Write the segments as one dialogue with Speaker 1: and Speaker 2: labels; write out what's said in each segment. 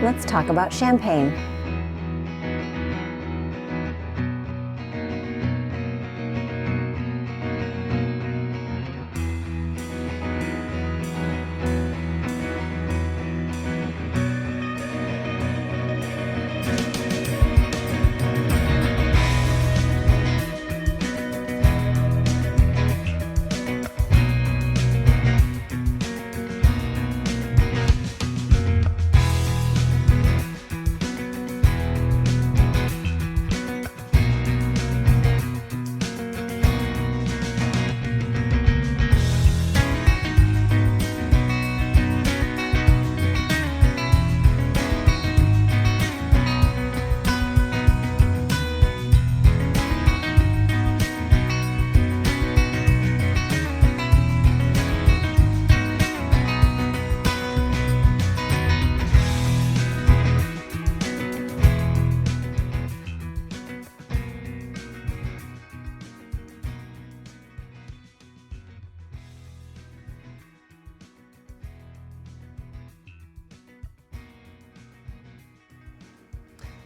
Speaker 1: let's talk about champagne.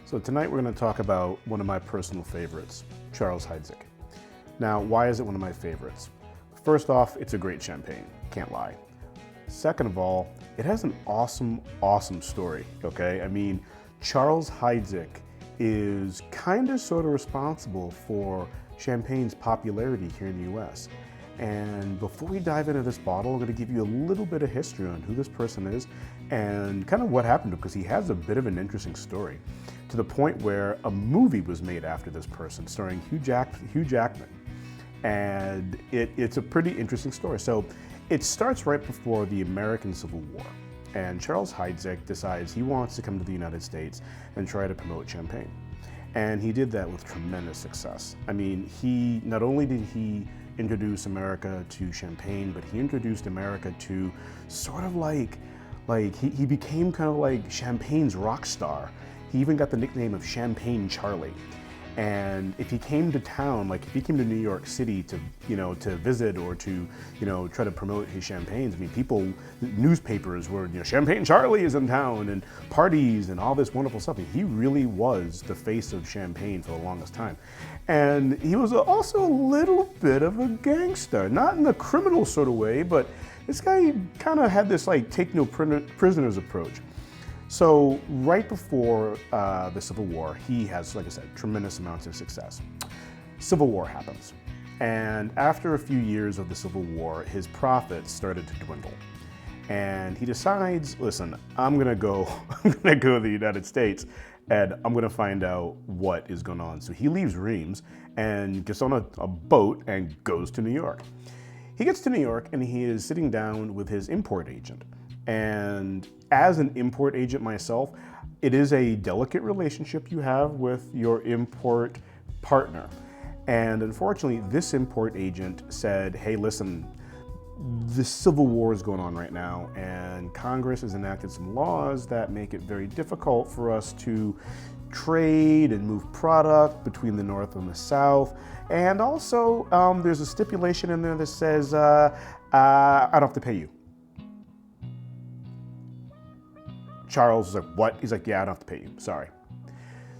Speaker 2: So tonight we're going to talk about one of my personal favorites, Charles Heidsieck. Now, why is it one of my favorites? First off, it's a great champagne, can't lie. Second of all, it has an awesome story, okay? I mean, Charles Heidsieck is kind of sort of responsible for champagne's popularity here in the US. And before we dive into this bottle, I'm going to give you a little bit of history on who this person is and kind of what happened to him, because he has a bit of an interesting story, to the point where a movie was made after this person starring Hugh Jackman. And it's a pretty interesting story. So it starts right before the American Civil War. And Charles Heidsieck decides he wants to come to the United States and try to promote champagne. And he did that with tremendous success. I mean, not only did he introduce America to champagne, but he introduced America to sort of like he became kind of like champagne's rock star. He even got the nickname of Champagne Charlie. And if he came to town, like if he came to New York City to visit or to, try to promote his champagnes, I mean, newspapers were, Champagne Charlie is in town, and parties and all this wonderful stuff. And he really was the face of champagne for the longest time. And he was also a little bit of a gangster, not in the criminal sort of way, but this guy kind of had this like take no prisoners approach. So right before the Civil War, he has, like I said, tremendous amounts of success. Civil War happens. And after a few years of the Civil War, his profits started to dwindle. And he decides, listen, I'm gonna go to the United States and I'm gonna find out what is going on. So he leaves Reims and gets on a boat and goes to New York. He gets to New York and he is sitting down with his import agent. And as an import agent myself, it is a delicate relationship you have with your import partner. And unfortunately, this import agent said, hey, listen, the Civil War is going on right now, and Congress has enacted some laws that make it very difficult for us to trade and move product between the North and the South. And also, there's a stipulation in there that says, I don't have to pay you. Charles was like, what? He's like, yeah, I don't have to pay you, sorry.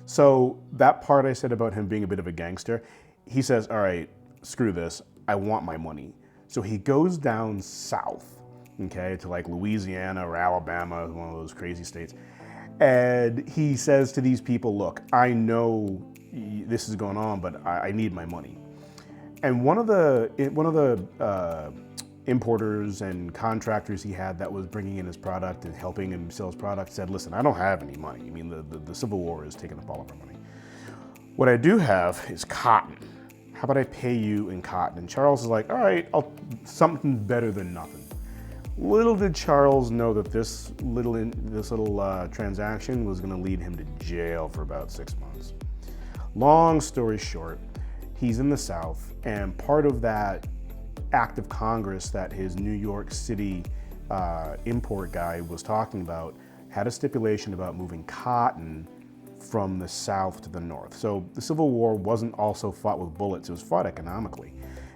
Speaker 2: So that part I said about him being a bit of a gangster, he says, all right, screw this, I want my money. So he goes down south, okay, to like Louisiana or Alabama, one of those crazy states. And he says to these people, look, I know this is going on, but I need my money. And one of the importers and contractors he had that was bringing in his product and helping him sell his product said, listen, I don't have any money. I mean, the Civil War is taking up all of our money. What I do have is cotton. How about I pay you in cotton? And Charles is like, all right, something better than nothing. Little did Charles know that this little transaction was going to lead him to jail for about 6 months. Long story short, he's in the South, and part of that act of Congress that his New York City import guy was talking about had a stipulation about moving cotton from the South to the North. So the Civil War wasn't also fought with bullets, it was fought economically.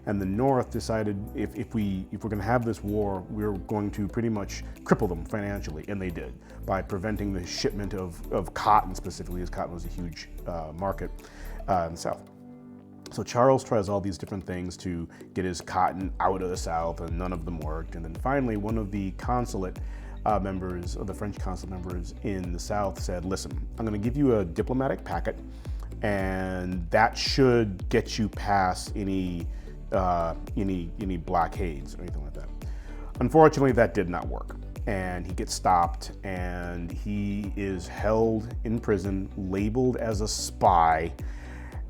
Speaker 2: And the North decided if we're going to have this war, we're going to pretty much cripple them financially, and they did, by preventing the shipment of cotton specifically, as cotton was a huge market in the South. So Charles tries all these different things to get his cotton out of the South, and none of them worked. And then finally, one of the consulate members, of the French consulate members in the South said, listen, I'm going to give you a diplomatic packet, and that should get you past any blockades or anything like that. Unfortunately, that did not work. And he gets stopped, and he is held in prison, labeled as a spy,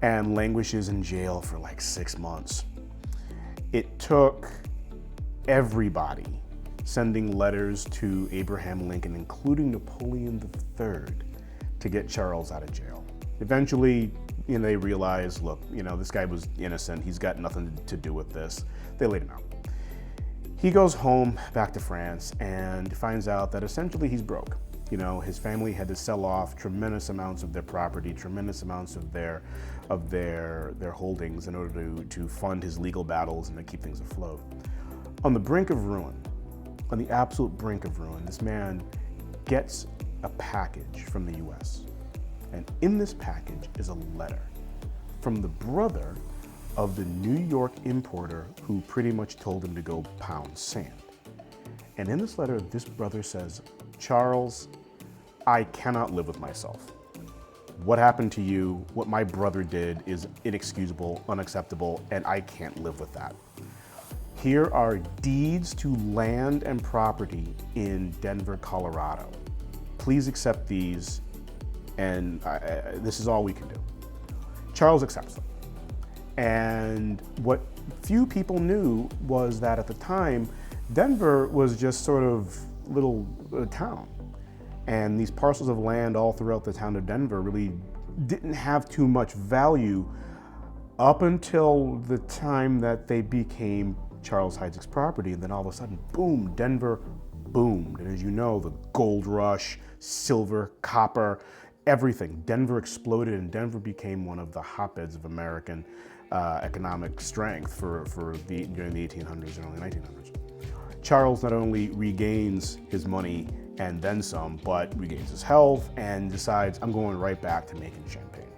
Speaker 2: and languishes in jail for like 6 months. It took everybody sending letters to Abraham Lincoln, including Napoleon III, to get Charles out of jail. Eventually, they realized, look, this guy was innocent. He's got nothing to do with this. They laid him out. He goes home back to France and finds out that essentially he's broke. His family had to sell off tremendous amounts of their property, tremendous amounts of their holdings in order to fund his legal battles and to keep things afloat. On the brink of ruin, on the absolute brink of ruin, this man gets a package from the US. And in this package is a letter from the brother of the New York importer who pretty much told him to go pound sand. And in this letter, this brother says, Charles, I cannot live with myself. What happened to you, what my brother did, is inexcusable, unacceptable, and I can't live with that. Here are deeds to land and property in Denver, Colorado. Please accept these, and this is all we can do. Charles accepts them. And what few people knew was that at the time, Denver was just sort of a little town. And these parcels of land all throughout the town of Denver really didn't have too much value up until the time that they became Charles Heidsieck's property. And then all of a sudden, boom, Denver boomed. And as you know, the gold dush, silver, copper, everything. Denver exploded, and Denver became one of the hotbeds of American economic strength during the 1800s and early 1900s. Charles not only regains his money and then some, but regains his health and decides, I'm going right back to making champagne.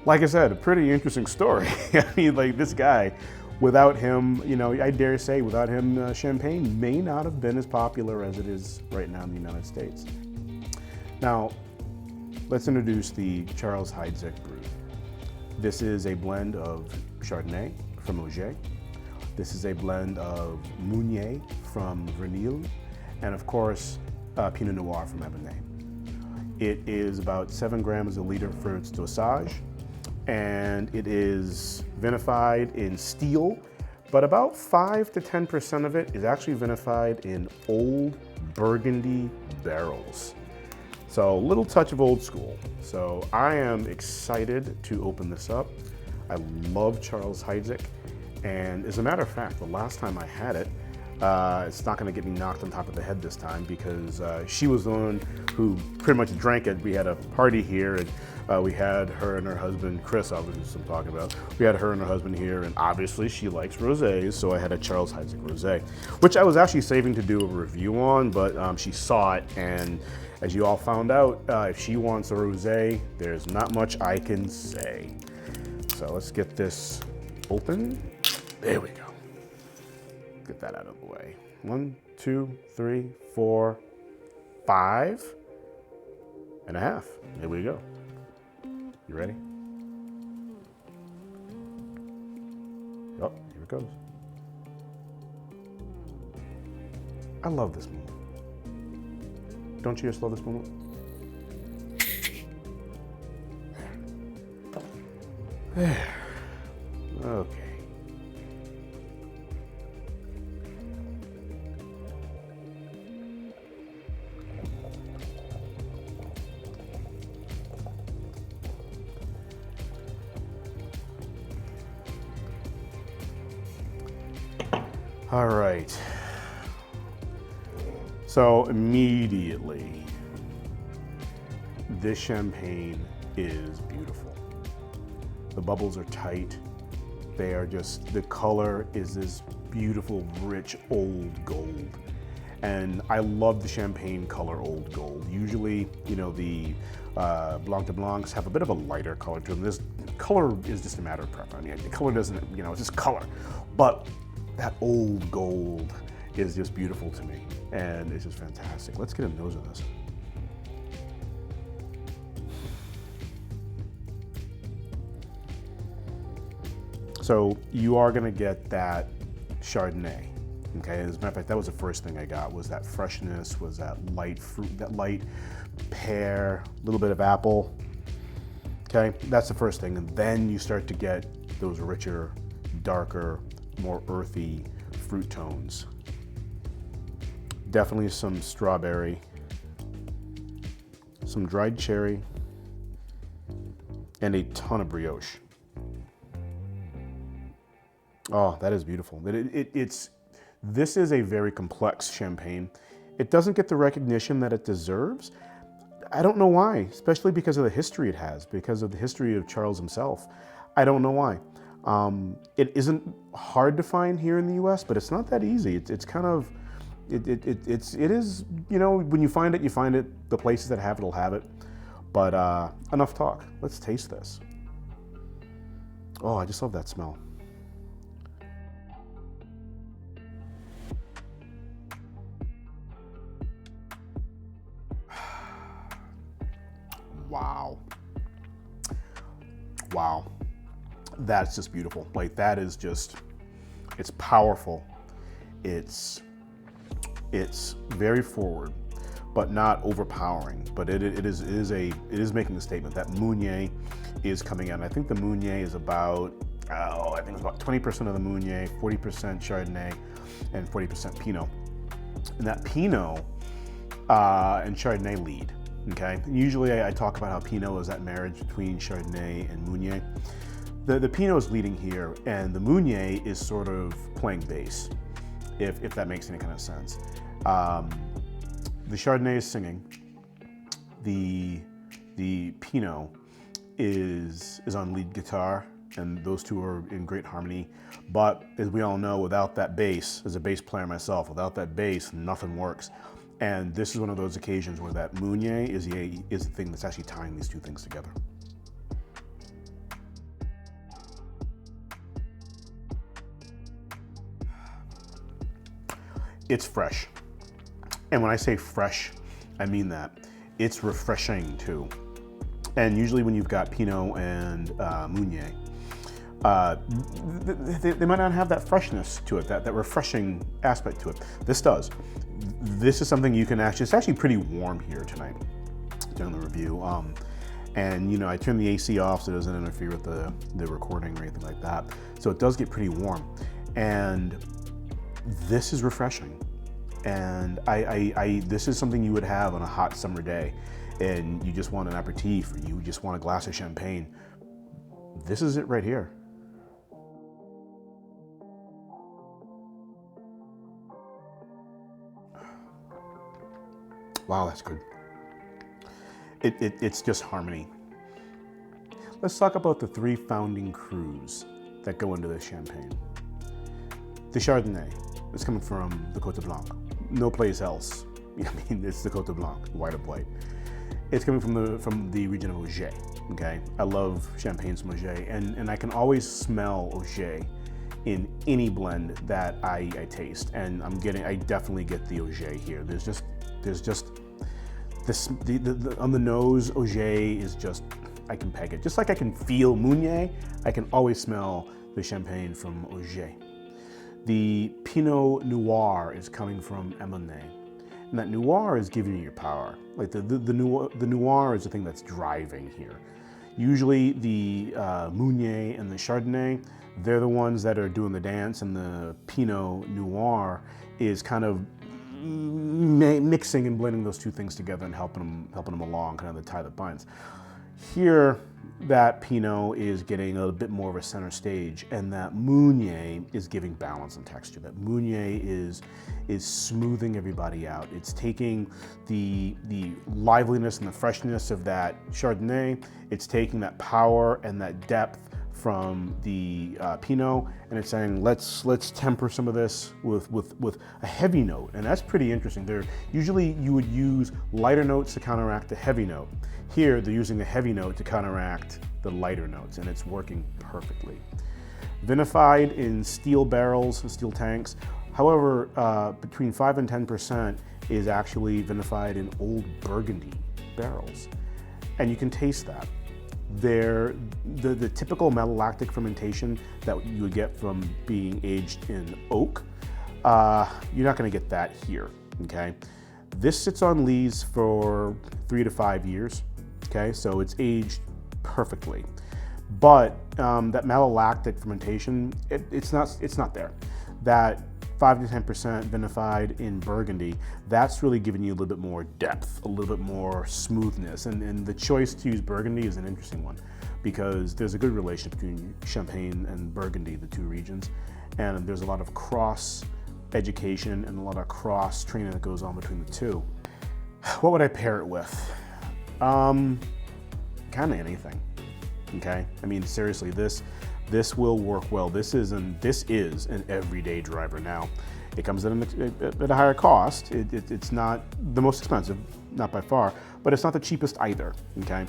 Speaker 2: Like I said, a pretty interesting story. I mean, like, this guy, without him, I dare say, without him, champagne may not have been as popular as it is right now in the United States. Now, let's introduce the Charles Heidsieck Brut. This is a blend of Chardonnay from OGER. This is a blend of Meunier from VERNEUIL, and of course, Pinot Noir from Ambonnaise. It is about 7 grams a liter for its dosage, and it is vinified in steel, but about 5 to 10% of it is actually vinified in old burgundy barrels. So a little touch of old school. So I am excited to open this up. I love Charles Heidsieck. And as a matter of fact, the last time I had it, it's not going to get me knocked on top of the head this time, because she was the one who pretty much drank it. We had a party here, and we had her and her husband, Chris, obviously I'm talking about. We had her and her husband here, and obviously she likes rosés, so I had a Charles Heidsieck rosé, which I was actually saving to do a review on, but she saw it, and as you all found out, if she wants a rosé, there's not much I can say. So let's get this open. There we go. Get that out of the way. 1, 2, 3, 4, 5 and a half. Here we go. You ready? Oh, here it goes. I love this moment. Don't you just love this moment? There. Okay. All right. So immediately, this champagne is beautiful. The bubbles are tight. They are just, the color is this beautiful, rich, old gold. And I love the champagne color old gold. Usually, you know, the Blanc de Blancs have a bit of a lighter color to them. This color is just a matter of preference. I mean, the color doesn't, you know, it's just color. But that old gold is just beautiful to me, and it's just fantastic. Let's get a nose of this. So you are gonna get that Chardonnay, okay? As a matter of fact, that was the first thing I got, was that freshness, was that light fruit, that light pear, a little bit of apple, okay? That's the first thing, and then you start to get those richer, darker, more earthy fruit tones. Definitely some strawberry, some dried cherry, and a ton of brioche. Oh, that is beautiful. This is a very complex champagne. It doesn't get the recognition that it deserves. I don't know why, especially because of the history it has, because of the history of Charles himself. I don't know why. It isn't hard to find here in the US, but it's not that easy. It's kind of, it is, you know, when you find it, you find it. The places that have it will have it. But enough talk. Let's taste this. Oh, I just love that smell. Wow. Wow. That's just beautiful. Like, that is just, it's powerful. It's very forward, but not overpowering. But it is making a statement that Meunier is coming out. And I think the Meunier is about, I think it's about 20% of the Meunier, 40% Chardonnay, and 40% Pinot. And that Pinot and Chardonnay lead. Okay. Usually I talk about how Pinot is that marriage between Chardonnay and Meunier. The Pinot is leading here, and the Meunier is sort of playing bass, if that makes any kind of sense. The Chardonnay is singing. The Pinot is on lead guitar, and those two are in great harmony. But as we all know, without that bass, as a bass player myself, without that bass, nothing works. And this is one of those occasions where that Meunier is the thing that's actually tying these two things together. It's fresh. And when I say fresh, I mean that. It's refreshing too. And usually when you've got Pinot and Meunier, they might not have that freshness to it, that refreshing aspect to it. This does. This is something you can actually, it's actually pretty warm here tonight during the review. And you know, I turned the AC off so it doesn't interfere with the recording or anything like that. So it does get pretty warm. And this is refreshing. And this is something you would have on a hot summer day, and you just want an aperitif, or you just want a glass of champagne. This is it right here. Wow, that's good. It's just harmony. Let's talk about the three founding crus that go into this champagne. The Chardonnay is coming from the Côte Blanc. No place else. I mean, it's the Côte Blanc, white of white. It's coming from the region of Auger. Okay, I love champagnes from Auger, and I can always smell Auger in any blend that I taste, and I definitely get the Auger here. There's just this on the nose. Auger is just, I can peg it. Just like I can feel Meunier, I can always smell the champagne from Auger. The Pinot Noir is coming from Ambonnaise, and that Noir is giving you your power. Like the Noir is the thing that's driving here. Usually the Meunier and the Chardonnay, they're the ones that are doing the dance, and the Pinot Noir is kind of mixing and blending those two things together and helping them along, kind of the tie that binds. Here, that Pinot is getting a bit more of a center stage, and that Meunier is giving balance and texture. That Meunier is smoothing everybody out. It's taking the liveliness and the freshness of that Chardonnay. It's taking that power and that depth from the Pinot, and it's saying let's temper some of this with a heavy note, and that's pretty interesting. Usually you would use lighter notes to counteract the heavy note. Here they're using a heavy note to counteract the lighter notes, and it's working perfectly. Vinified in steel barrels, steel tanks. However, between 5 and 10% is actually vinified in old burgundy barrels, and you can taste that. The typical malolactic fermentation that you would get from being aged in oak, you're not going to get that here. Okay, this sits on lees for 3 to 5 years. Okay, so it's aged perfectly, but that malolactic fermentation, it's not there. That 5 to 10% vinified in burgundy, that's really giving you a little bit more depth, a little bit more smoothness. And the choice to use burgundy is an interesting one because there's a good relationship between Champagne and Burgundy, the two regions. And there's a lot of cross education and a lot of cross training that goes on between the two. What would I pair it with? Kind of anything, okay? I mean, seriously, this will work well. This is an everyday driver. Now, it comes at a higher cost. It's not the most expensive, not by far, but it's not the cheapest either, okay?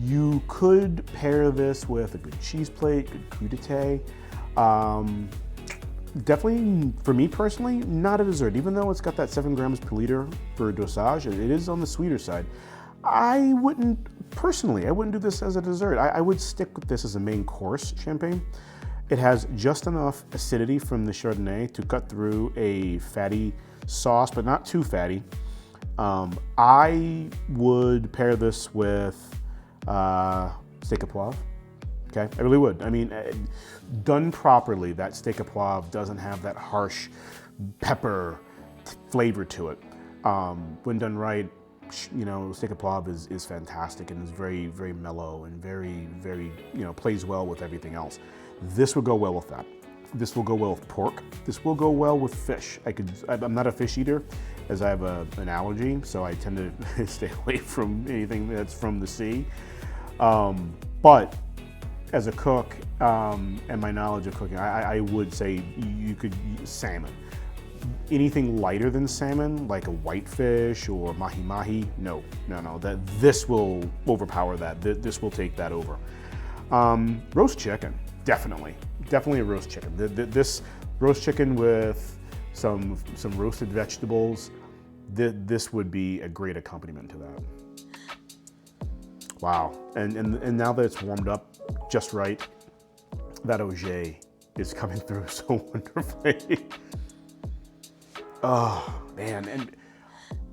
Speaker 2: You could pair this with a good cheese plate, good crudité. Definitely, for me personally, not a dessert. Even though it's got that 7 grams per liter for dosage, it is on the sweeter side. I wouldn't do this as a dessert. I would stick with this as a main course champagne. It has just enough acidity from the Chardonnay to cut through a fatty sauce, but not too fatty. I would pair this with steak à poivre. Okay, I really would. I mean, done properly, that steak à poivre doesn't have that harsh pepper flavor to it. When done right, you know, steak à poivre is fantastic and is very, very mellow and very, very, you know, plays well with everything else. This would go well with that. This will go well with pork. This will go well with fish. I'm not a fish eater as I have an allergy, so I tend to stay away from anything that's from the sea. But as a cook and my knowledge of cooking, I would say you could use salmon. Anything lighter than salmon, like a whitefish or mahi-mahi, no. This will overpower that. This will take that over. Roast chicken, definitely a roast chicken. This roast chicken with some roasted vegetables, this would be a great accompaniment to that. Wow, and now that it's warmed up just right, that OGER is coming through so wonderfully. Oh man, and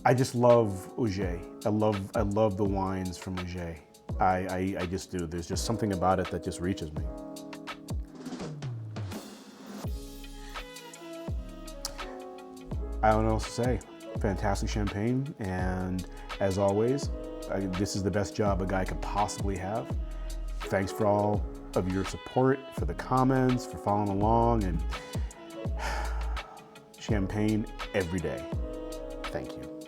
Speaker 2: I just love OGER. I love the wines from OGER. I just do. There's just something about it that just reaches me. I don't know what else to say. Fantastic champagne, and as always, this is the best job a guy could possibly have. Thanks for all of your support, for the comments, for following along, and champagne every day. Thank you.